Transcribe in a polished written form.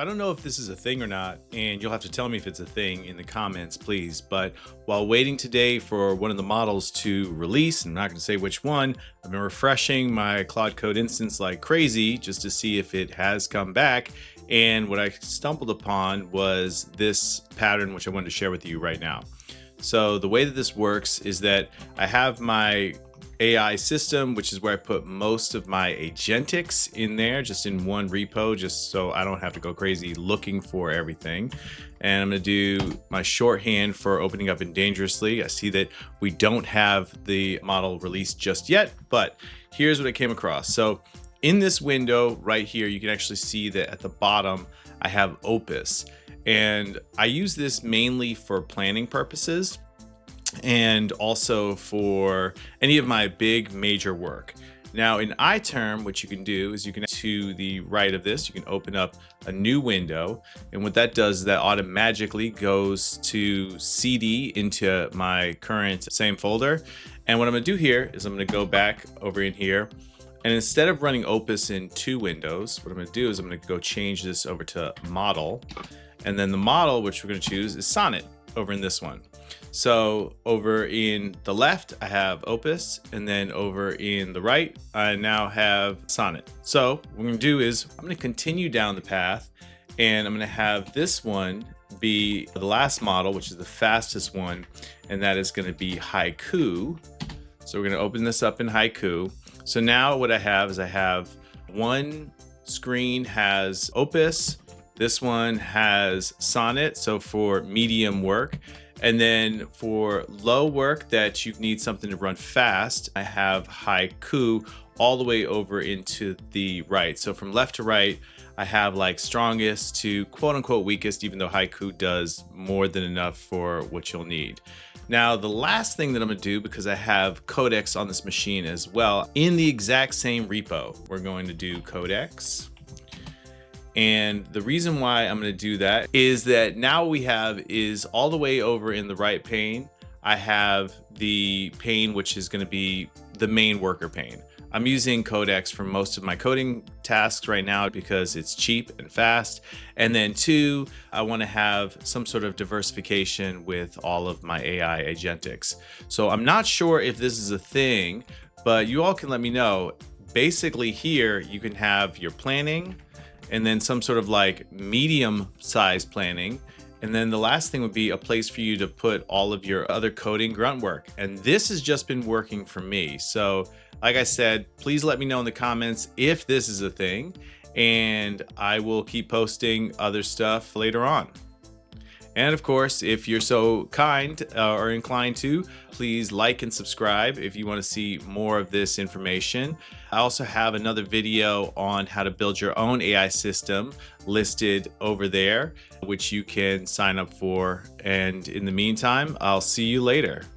I don't know if this is a thing or not, and you'll have to tell me if it's a thing in the comments, please. But while waiting today for one of the models to release, I'm not going to say which one, I've been refreshing my Claude Code instance like crazy just to see if it has come back. And what I stumbled upon was this pattern, which I wanted to share with you right now. So the way that this works is that I have my AI system, which is where I put most of my agentics in there, just in one repo, just so I don't have to go crazy looking for everything. And I'm going to do my shorthand for opening up in dangerously. I see that we don't have the model released just yet, but here's what I came across. So in this window right here, you can actually see that at the bottom, I have Opus. And I use this mainly for planning purposes, and also for any of my big major work. Now in iTerm, what you can do is you can, to the right of this, you can open up a new window. And what that does is that automatically goes to CD into my current same folder. And what I'm gonna do here is I'm gonna go back over in here. And instead of running Opus in two windows, what I'm gonna do is I'm gonna go change this over to model. And then the model, which we're gonna choose, is Sonnet over in this one. So over in the left, I have Opus, and then over in the right, I now have Sonnet. So what we're gonna do is I'm gonna continue down the path, and I'm gonna have this one be the last model, which is the fastest one, and that is gonna be Haiku. So we're gonna open this up in Haiku. So now what I have is I have one screen has Opus, this one has Sonnet, so for medium work. And then for low work that you need something to run fast, I have Haiku all the way over into the right. So from left to right, I have like strongest to quote unquote weakest, even though Haiku does more than enough for what you'll need. Now, the last thing that I'm gonna do, because I have Codex on this machine as well, in the exact same repo, we're going to do Codex. And the reason why I'm going to do that is that now what we have is all the way over in the right pane, I have the pane, which is going to be the main worker pane. I'm using Codex for most of my coding tasks right now because it's cheap and fast. And then two, I want to have some sort of diversification with all of my AI agentics. So I'm not sure if this is a thing, but you all can let me know. Basically here, you can have your planning, and then some sort of like medium size planning. And then the last thing would be a place for you to put all of your other coding grunt work. And this has just been working for me. So like I said, please let me know in the comments if this is a thing, and I will keep posting other stuff later on. And of course, if you're so kind or inclined to, please like and subscribe if you want to see more of this information. I also have another video on how to build your own AI system listed over there, which you can sign up for. And in the meantime, I'll see you later.